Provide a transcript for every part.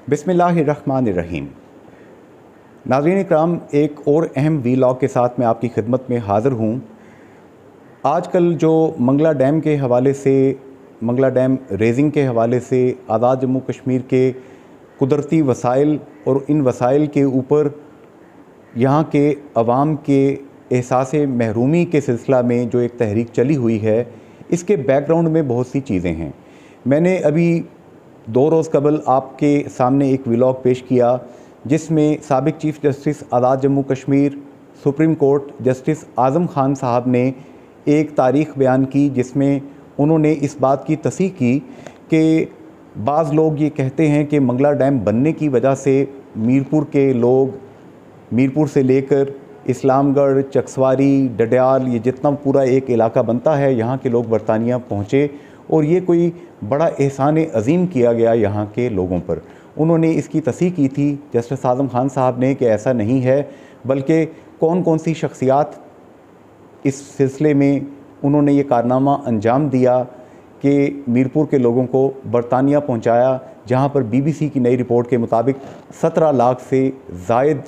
बिस्मिल्लाहिर्रहमानिर्रहीम। नाज़रीन इकराम, एक और अहम वीलॉग के साथ मैं आपकी खिदमत में हाज़िर हूँ। आजकल जो मंगला डैम के हवाले से, मंगला डैम रेजिंग के हवाले से, आज़ाद जम्मू कश्मीर के कुदरती वसाइल और इन वसाइल के ऊपर यहाँ के अवाम के एहसास महरूमी के सिलसिला में जो एक तहरीक चली हुई है, इसके बैकग्राउंड में बहुत सी चीज़ें हैं। मैंने अभी 2 रोज़ कबल आपके सामने एक व्लॉग पेश किया जिसमें साबिक chief justice Azad Jammu Kashmir supreme court justice Azam Khan साहब ने एक तारीख़ बयान की, जिसमें उन्होंने इस बात की तस्दीक की कि बाज़ लोग ये कहते हैं कि मंगला डैम बनने की वजह से मीरपुर के लोग, मीरपुर से लेकर इस्लामगढ़, चकसवारी, डडियाल, ये जितना पूरा एक इलाका बनता है, यहाँ के लोग बरतानिया पहुँचे और ये कोई बड़ा एहसान अज़ीम किया गया यहाँ के लोगों पर। उन्होंने इसकी तस्दीक की थी जस्टिस आज़म खान साहब ने कि ऐसा नहीं है, बल्कि कौन कौन सी शख्सियात इस सिलसिले में उन्होंने ये कारनामा अंजाम दिया कि मीरपुर के लोगों को बरतानिया पहुँचाया, जहाँ पर BBC की नई रिपोर्ट के मुताबिक 17 लाख से ज़ायद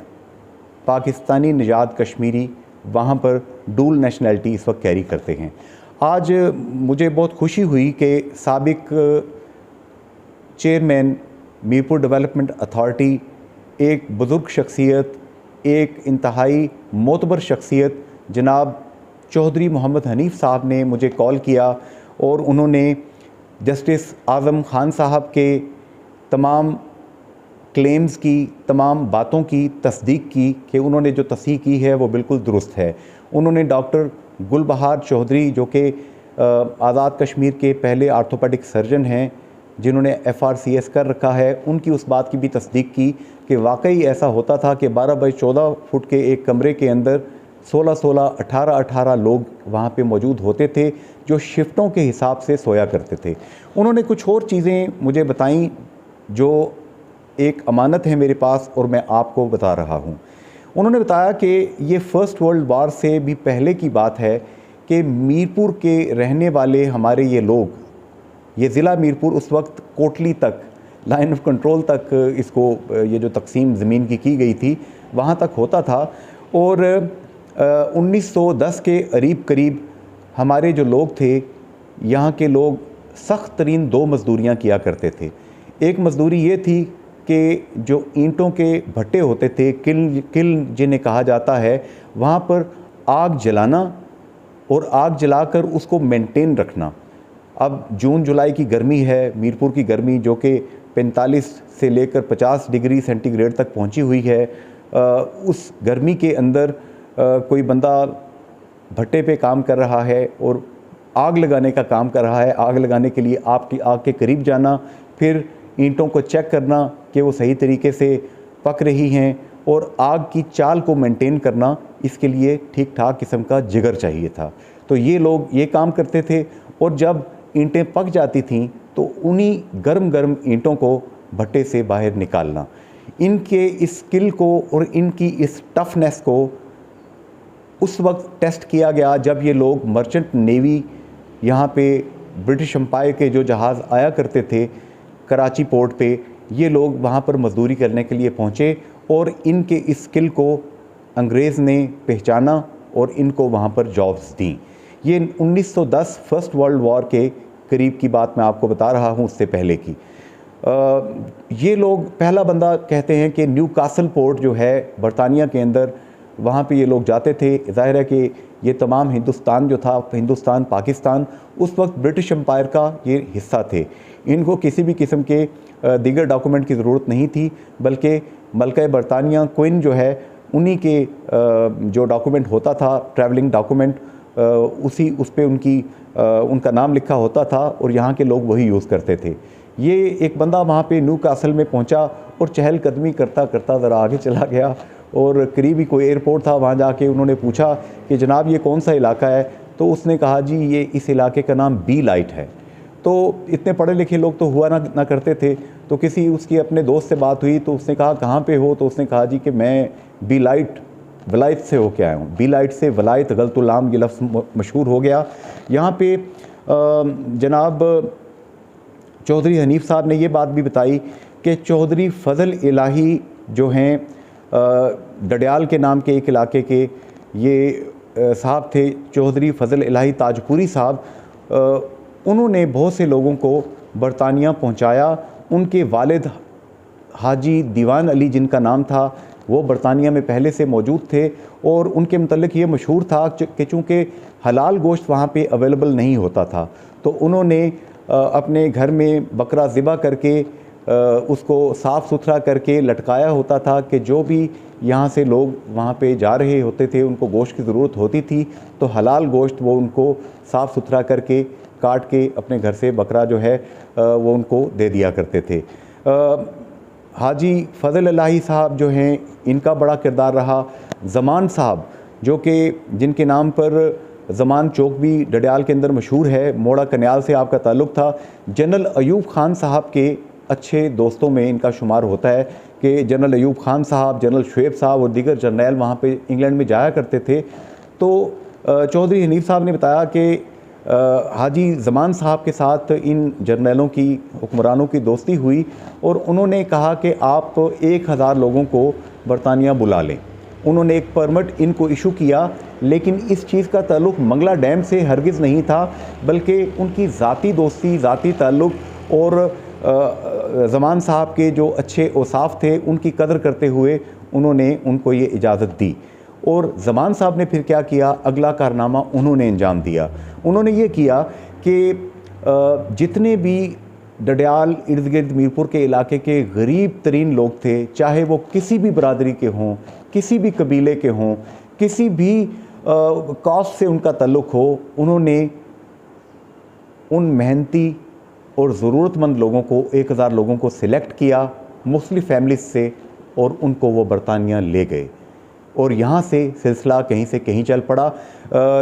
पाकिस्तानी निजात कश्मीरी वहाँ पर डूल नेशनैलिटी इस वक्त कैरी करते हैं। आज मुझे बहुत खुशी हुई कि साबिक चेयरमैन मीरपुर डेवलपमेंट अथॉरिटी, एक बुज़ुर्ग शख्सियत, एक इंतहाई मोतबर शख्सियत जनाब चौधरी मोहम्मद हनीफ़ साहब ने मुझे कॉल किया और उन्होंने जस्टिस आज़म खान साहब के तमाम क्लेम्स की, तमाम बातों की तस्दीक की कि उन्होंने जो तस्दीक की है वो बिल्कुल दुरुस्त है। उन्होंने डॉक्टर गुलबहार चौधरी, जो कि आज़ाद कश्मीर के पहले आर्थोपेडिक सर्जन हैं जिन्होंने FRCS कर रखा है, उनकी उस बात की भी तस्दीक की कि वाकई ऐसा होता था कि 12 बाई 14 फुट के एक कमरे के अंदर 16-16, 18-18 लोग वहाँ पे मौजूद होते थे जो शिफ्टों के हिसाब से सोया करते थे। उन्होंने कुछ और चीज़ें मुझे बताईं जो एक अमानत है मेरे पास और मैं आपको बता रहा हूँ। उन्होंने बताया कि ये फ़र्स्ट वर्ल्ड वार से भी पहले की बात है कि मीरपुर के रहने वाले हमारे ये लोग, ये ज़िला मीरपुर उस वक्त कोटली तक, लाइन ऑफ कंट्रोल तक इसको, ये जो तकसीम ज़मीन की गई थी, वहाँ तक होता था। और 1910 के करीब हमारे जो लोग थे, यहाँ के लोग सख्त तरीन 2 मज़दूरियाँ किया करते थे। एक मज़दूरी ये थी कि जो ईंटों के भट्टे होते थे, किल्न जिन्हें कहा जाता है, वहाँ पर आग जलाना और आग जलाकर उसको मेंटेन रखना। अब जून जुलाई की गर्मी है, मीरपुर की गर्मी जो कि 45 से लेकर 50 डिग्री सेंटीग्रेड तक पहुंची हुई है, उस गर्मी के अंदर कोई बंदा भट्टे पे काम कर रहा है और आग लगाने का काम कर रहा है। आग लगाने के लिए आपकी आग के करीब जाना, फिर ईंटों को चेक करना कि वो सही तरीके से पक रही हैं और आग की चाल को मेंटेन करना, इसके लिए ठीक ठाक किस्म का जिगर चाहिए था। तो ये लोग ये काम करते थे और जब ईंटें पक जाती थीं तो उन्हीं गर्म गर्म ईंटों को भट्टे से बाहर निकालना, इनके इस स्किल को और इनकी इस टफनेस को उस वक्त टेस्ट किया गया जब ये लोग मर्चेंट नेवी, यहाँ पे ब्रिटिश एम्पायर के जो जहाज़ आया करते थे कराची पोर्ट पे, ये लोग वहाँ पर मजदूरी करने के लिए पहुँचे और इनके इस स्किल को अंग्रेज़ ने पहचाना और इनको वहाँ पर जॉब्स दी। ये 1910 फर्स्ट वर्ल्ड वॉर के करीब की बात मैं आपको बता रहा हूँ, उससे पहले की। ये लोग, पहला बंदा कहते हैं कि न्यू कासल पोर्ट जो है बरतानिया के अंदर, वहाँ पे ये लोग जाते थे। ज़ाहिर है कि ये तमाम हिंदुस्तान जो था, हिंदुस्तान पाकिस्तान उस वक्त ब्रिटिश एम्पायर का ये हिस्सा थे। इनको किसी भी किस्म के दीगर डॉक्यूमेंट की ज़रूरत नहीं थी, बल्कि मलका बरतानिया क्वीन जो है उन्हीं के जो डॉक्यूमेंट होता था, ट्रैवलिंग डॉक्यूमेंट, उस पे उनका नाम लिखा होता था और यहाँ के लोग वही यूज़ करते थे। ये एक बंदा वहाँ पे न्यू कासल में पहुँचा और चहलकदमी करता करता ज़रा आगे चला गया और करीबी कोई एयरपोर्ट था, वहाँ जाके उन्होंने पूछा कि जनाब ये कौन सा इलाका है, तो उसने कहा जी ये इस इलाके का नाम बी लाइट है। तो इतने पढ़े लिखे लोग तो हुआ ना करते थे, तो किसी उसकी अपने दोस्त से बात हुई तो उसने कहा कहाँ पे हो, तो उसने कहा जी कि मैं बी लाइट वलायत से होके आया हूँ। बी लाइट से वलायत गलतुल्लाम ये लफ्ज़ मशहूर हो गया। यहाँ पे जनाब चौधरी हनीफ़ साहब ने ये बात भी बताई कि चौधरी फ़ज़ल इलाही जो हैं डडियाल के नाम के एक इलाके के ये साहब थे, चौधरी फ़ज़ल इलाही ताजपुरी साहब, उन्होंने बहुत से लोगों को बरतानिया पहुंचाया। उनके वालिद हाजी दीवान अली जिनका नाम था, वो बरतानिया में पहले से मौजूद थे और उनके मुतल्लिक़ ये मशहूर था कि चूँकि हलाल गोश्त वहाँ पे अवेलेबल नहीं होता था, तो उन्होंने अपने घर में बकरा ज़िबा करके उसको साफ़ सुथरा करके लटकाया होता था कि जो भी यहाँ से लोग वहाँ पे जा रहे होते थे, उनको गोश्त की ज़रूरत होती थी, तो हलाल गोश्त वो उनको साफ़ सुथरा करके काट के अपने घर से बकरा जो है वो उनको दे दिया करते थे। हाजी फ़ज़ल इलाही साहब जो हैं, इनका बड़ा किरदार रहा। ज़मान साहब जो कि जिनके नाम पर ज़मान चौक भी डडियाल के अंदर मशहूर है, मोड़ा कन्याल से आपका ताल्लुक़ था। जनरल अयूब ख़ान साहब के अच्छे दोस्तों में इनका शुमार होता है कि जनरल अयूब ख़ान साहब, जनरल शुएब साहब और दीगर जर्नैल वहाँ पे इंग्लैंड में जाया करते थे। तो चौधरी हनीफ़ साहब ने बताया कि हाजी ज़मान साहब के साथ इन जर्नैलों की, हुक्मरानों की दोस्ती हुई और उन्होंने कहा कि आप 1000 लोगों को बरतानिया बुला लें। उन्होंने एक परमिट इनको इशू किया, लेकिन इस चीज़ का ताल्लुक़ मंगला डैम से हरगिज़ नहीं था, बल्कि उनकी ज़ाती दोस्ती, ज़ाती ताल्लुक़ और ज़मान साहब के जो अच्छे औसाफ थे उनकी कदर करते हुए उन्होंने उनको ये इजाज़त दी। और ज़मान साहब ने फिर क्या किया, अगला कारनामा उन्होंने अंजाम दिया। उन्होंने ये किया कि जितने भी डडियाल इर्द गिर्द मीरपुर के इलाके के गरीब तरीन लोग थे, चाहे वो किसी भी बरादरी के हों, किसी भी कबीले के हों, किसी भी कास्ट से उनका ताल्लुक़ हो, उन्होंने उन मेहनती और ज़रूरतमंद लोगों को, 1000 लोगों को सिलेक्ट किया मुख्तलिफ़ फैमिलीज़ से और उनको वो बरतानिया ले गए और यहाँ से सिलसिला कहीं से कहीं चल पड़ा।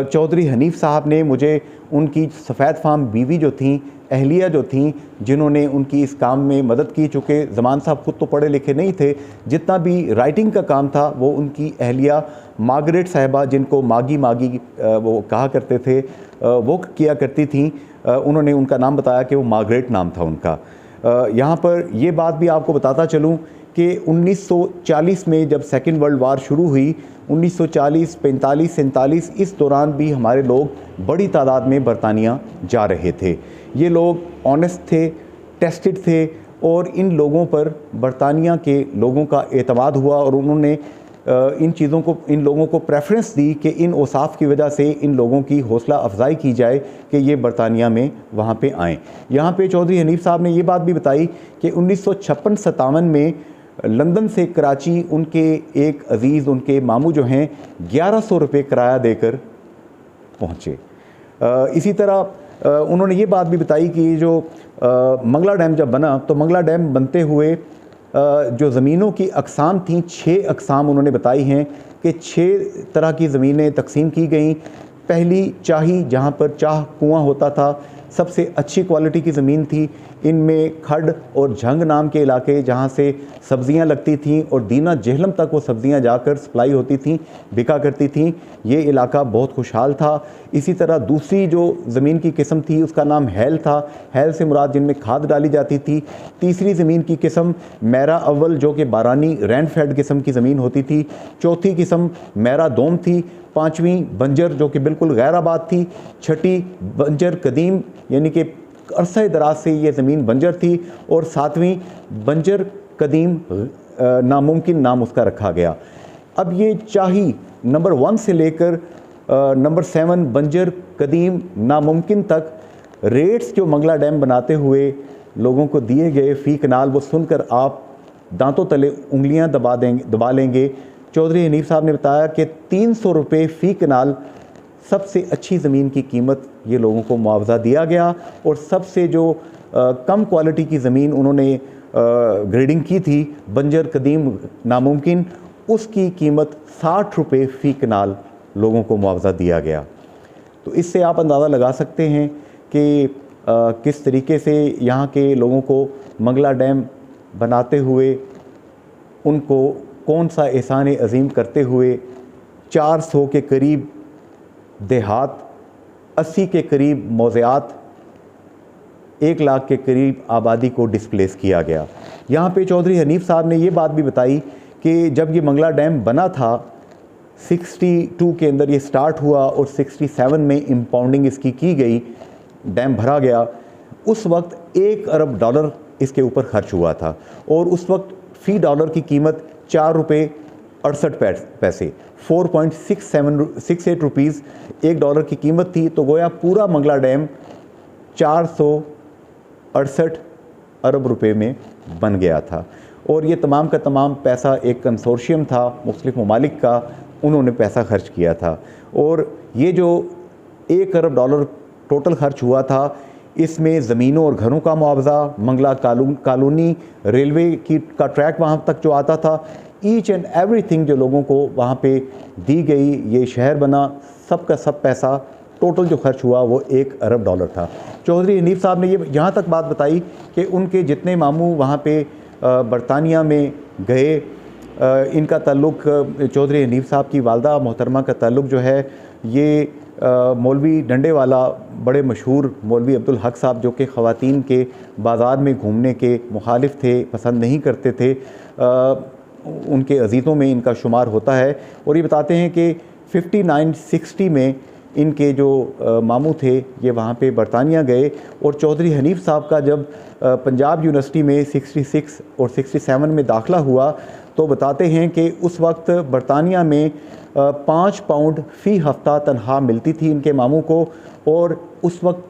चौधरी हनीफ़ साहब ने मुझे उनकी सफ़ेद फार्म बीवी जो थी, अहलिया जो थी, जिन्होंने उनकी इस काम में मदद की, चूँकि ज़मान साहब ख़ुद तो पढ़े लिखे नहीं थे, जितना भी राइटिंग का काम था वो उनकी अहलिया मार्गरेट साहिबा, जिनको मागी मागी वो कहा करते थे, वो किया करती थी। उन्होंने उनका नाम बताया कि वो मार्गरेट नाम था उनका। यहाँ पर ये बात भी आपको बताता चलूँ कि 1940 में जब सेकेंड वर्ल्ड वार शुरू हुई, 1940, 45, 47, इस दौरान भी हमारे लोग बड़ी तादाद में बरतानिया जा रहे थे। ये लोग ऑनेस्ट थे, टेस्टेड थे और इन लोगों पर बरतानिया के लोगों का एतमाद हुआ और उन्होंने इन लोगों को प्रेफरेंस दी कि इन औसाफ की वजह से इन लोगों की हौसला अफजाई की जाए कि ये बरतानिया में वहाँ पे आएँ। यहाँ पे चौधरी हनीफ़ साहब ने ये बात भी बताई कि 1956-57 में लंदन से कराची उनके एक अजीज़, उनके मामू जो हैं, 1100 रुपये किराया देकर पहुँचे। इसी तरह उन्होंने ये बात भी बताई कि जो मंगला डैम जब बना, तो मंगला डैम बनते हुए जो ज़मीनों की अक़साम थी, 6 अक़साम उन्होंने बताई हैं कि 6 तरह की ज़मीनें तकसीम की गई। पहली चाही, जहाँ पर चाह कुआं होता था, सबसे अच्छी क्वालिटी की ज़मीन थी। इनमें खड और झंग नाम के इलाके, जहाँ से सब्ज़ियाँ लगती थीं और दीना जहलम तक वो सब्ज़ियाँ जाकर सप्लाई होती थीं, बिका करती थीं, ये इलाका बहुत खुशहाल था। इसी तरह दूसरी जो ज़मीन की किस्म थी उसका नाम हैल था, हैल से मुराद जिनमें खाद डाली जाती थी। तीसरी ज़मीन की किस्म मैरा अव्वल, जो कि बारानी रैनफेड किस्म की ज़मीन होती थी। चौथी किस्म मैरा दोम थी। पाँचवीं बंजर, जो कि बिल्कुल गैर आबाद थी। छठी बंजर कदीम, यानी कि अरसे दराज से ये ज़मीन बंजर थी। और सातवीं बंजर कदीम नामुमकिन नाम उसका रखा गया। अब ये चाही नंबर 1 से लेकर नंबर 7 बंजर कदीम नामुमकिन तक रेट्स जो मंगला डैम बनाते हुए लोगों को दिए गए फ़ी कनाल, वो सुनकर आप दांतों तले उंगलियां दबा लेंगे। चौधरी हनीफ़ साहब ने बताया कि 300 रुपये फ़ी कनाल सबसे अच्छी ज़मीन की कीमत ये लोगों को मुआवजा दिया गया। और सबसे जो कम क्वालिटी की ज़मीन उन्होंने ग्रेडिंग की थी, बंजर कदीम नामुमकिन, उसकी कीमत 60 रुपये फ़ी कनाल लोगों को मुआवजा दिया गया। तो इससे आप अंदाज़ा लगा सकते हैं कि किस तरीके से यहाँ के लोगों को मंगला डैम बनाते हुए उनको कौन सा एहसान अज़ीम करते हुए 400 के करीब देहात, 80 के करीब मौज़ेआत, 1 लाख के करीब आबादी को डिस्प्लेस किया गया। यहाँ पे चौधरी हनीफ साहब ने ये बात भी बताई कि जब ये मंगला डैम बना था 62 के अंदर ये स्टार्ट हुआ और 67 में इम्पाउंडिंग इसकी की गई, डैम भरा गया, उस वक्त $1 अरब इसके ऊपर खर्च हुआ था और उस वक्त फ़ी डॉलर की कीमत ₹4.68 4.68 रुपीज़ $1 की कीमत थी। तो गोया पूरा मंगला डैम 468 अरब रुपए में बन गया था और ये तमाम का तमाम पैसा एक कंसोर्शियम था मुख्तलिफ ममालिक का, उन्होंने पैसा खर्च किया था। और ये जो $1 अरब टोटल खर्च हुआ था, इसमें ज़मीनों और घरों का मुआवजा, मंगला कॉलोनी रेलवे का ट्रैक वहाँ तक जो आता था, ईच एंड एवरीथिंग जो लोगों को वहाँ पे दी गई, ये शहर बना, सब का सब पैसा टोटल जो खर्च हुआ वो $1 अरब था। चौधरी हनीफ साहब ने ये यहाँ तक बात बताई कि उनके जितने मामू वहाँ पे बरतानिया में गए, इनका ताल्लुक़ चौधरी हनीफ साहब की वालदा मोहतरमा का ताल्लुक़ जो है ये मौलवी डंडेवाला, बड़े मशहूर मौलवी अब्दुल हक साहब, जो कि ख़वातीन के बाज़ार में घूमने के मुखालिफ थे, पसंद नहीं करते थे, उनके अजीज़ों में इनका शुमार होता है। और ये बताते हैं कि 59-60 में इनके जो मामू थे ये वहाँ पे बरतानिया गए और चौधरी हनीफ साहब का जब पंजाब यूनिवर्सिटी में 66 और 67 में दाखिला हुआ तो बताते हैं कि उस वक्त बरतानिया में 5 पाउंड फ़ी हफ़्ता तनख्वाह मिलती थी इनके मामू को, और उस वक्त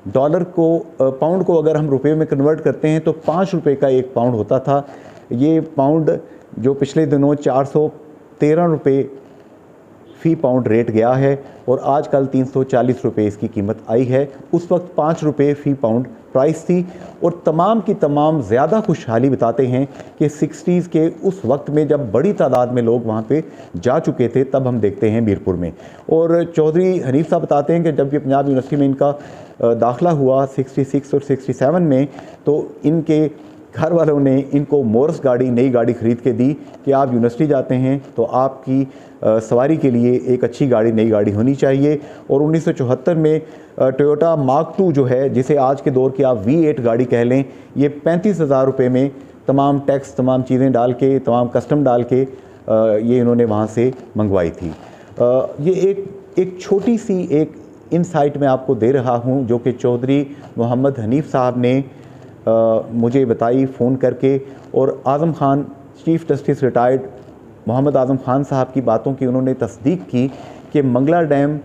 डॉलर को पाउंड को अगर हम रुपए में कन्वर्ट करते हैं तो 5 रुपये का 1 पाउंड होता था। ये पाउंड जो पिछले दिनों 413 रुपये फ़ी पाउंड रेट गया है और आजकल 340 रुपये इसकी कीमत आई है। उस वक्त 5 रुपये फ़ी पाउंड प्राइस थी। और तमाम की तमाम ज़्यादा खुशहाली बताते हैं कि 60s के उस वक्त में जब बड़ी तादाद में लोग वहाँ पे जा चुके थे, तब हम देखते हैं मीरपुर में। और चौधरी हनीफ साहब बताते हैं कि जब ये पंजाब यूनिवर्सिटी में इनका दाखिला हुआ 66 और 67 में, तो इनके घर वालों ने इनको मोर्स गाड़ी, नई गाड़ी ख़रीद के दी कि आप यूनिवर्सिटी जाते हैं तो आपकी सवारी के लिए एक अच्छी गाड़ी, नई गाड़ी होनी चाहिए। और 1974 में टोयोटा मार्क 2 जो है, जिसे आज के दौर की आप V8 गाड़ी कह लें, ये 35,000 रुपये में तमाम टैक्स, तमाम चीज़ें डाल के, तमाम कस्टम डाल के ये इन्होंने वहाँ से मंगवाई थी। ये एक छोटी सी एक इनसाइट मैं आपको दे रहा हूँ जो कि चौधरी मोहम्मद हनीफ साहब ने मुझे बताई फ़ोन करके। और Azam Khan, chief justice retired Mohammad Azam Khan साहब की बातों की उन्होंने तस्दीक की कि मंगला डैम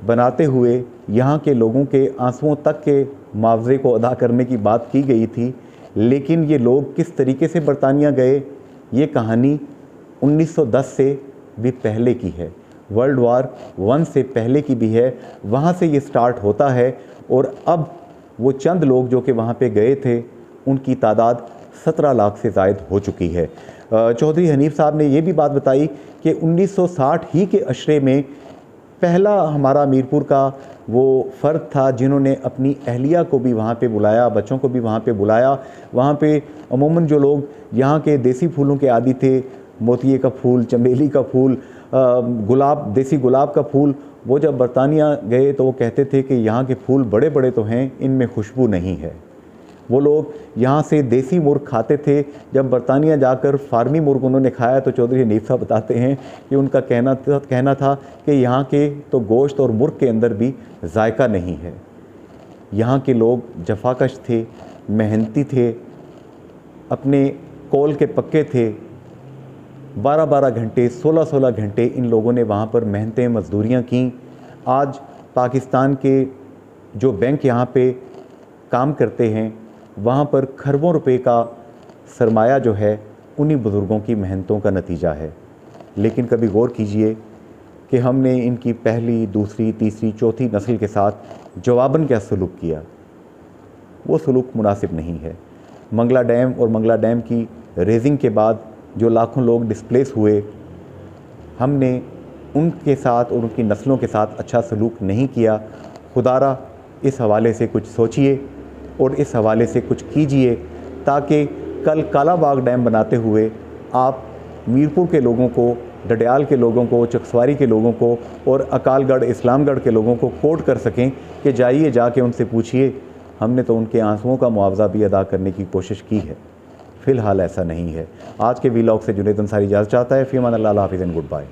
बनाते हुए यहाँ के लोगों के आंसुओं तक के मुआवजे को अदा करने की बात की गई थी, लेकिन ये लोग किस तरीके से बरतानिया गए, ये कहानी 1910 से भी पहले की है, वर्ल्ड वार 1 से पहले की भी है। वहाँ से ये स्टार्ट होता है और अब वो चंद लोग जो कि वहाँ पे गए थे उनकी तादाद 17 लाख से ज़ायद हो चुकी है। चौधरी हनीफ साहब ने ये भी बात बताई कि 1960 ही के अशरे में पहला हमारा मीरपुर का वो फ़र्द था जिन्होंने अपनी अहलिया को भी वहाँ पे बुलाया, बच्चों को भी वहाँ पे बुलाया। वहाँ पे अमूमन जो लोग यहाँ के देसी फूलों के आदी थे, मोतिये का फूल, चमेली का फूल, गुलाब, देसी गुलाब का फूल, वो जब बरतानिया गए तो वो कहते थे कि यहाँ के फूल बड़े बड़े तो हैं, इनमें खुशबू नहीं है। वो लोग यहाँ से देसी मुर्ग खाते थे। जब बरतानिया जाकर फार्मी मुर्ग उन्होंने खाया तो चौधरी हनीफ साहब बताते हैं कि उनका कहना था कि यहाँ के तो गोश्त और मुर्ग के अंदर भी जायका नहीं है। यहाँ के लोग जफाकश थे, मेहनती थे, अपने कौल के पक्के थे। 12-12 घंटे, 16-16 घंटे इन लोगों ने वहाँ पर मेहनतें, मजदूरियाँ की। आज पाकिस्तान के जो बैंक यहाँ पे काम करते हैं, वहाँ पर खरबों रुपए का सरमाया जो है उन्हीं बुज़ुर्गों की मेहनतों का नतीजा है। लेकिन कभी गौर कीजिए कि हमने इनकी पहली, दूसरी, तीसरी, चौथी नस्ल के साथ जवाबन क्या सलूक किया। वो सलूक मुनासिब नहीं है। मंगला डैम और मंगला डैम की रेजिंग के बाद जो लाखों लोग डिस्प्लेस हुए, हमने उनके साथ और उनकी नस्लों के साथ अच्छा सलूक नहीं किया। खुदारा इस हवाले से कुछ सोचिए और इस हवाले से कुछ कीजिए ताकि कल कालाबाग डैम बनाते हुए आप मीरपुर के लोगों को, डडियाल के लोगों को, चकसवारी के लोगों को और अकालगढ़, इस्लामगढ़ के लोगों को कोट कर सकें कि जाइए, जाके उनसे पूछिए, हमने तो उनके आंसुओं का मुआवजा भी अदा करने की कोशिश की है। फ़िलहाल ऐसा नहीं है। आज के वीलॉग से जुनेद अंसारी इजाज़त चाहता है। फ़ी अमान अल्लाह, हाफ़िज़ एंड गुड बाय।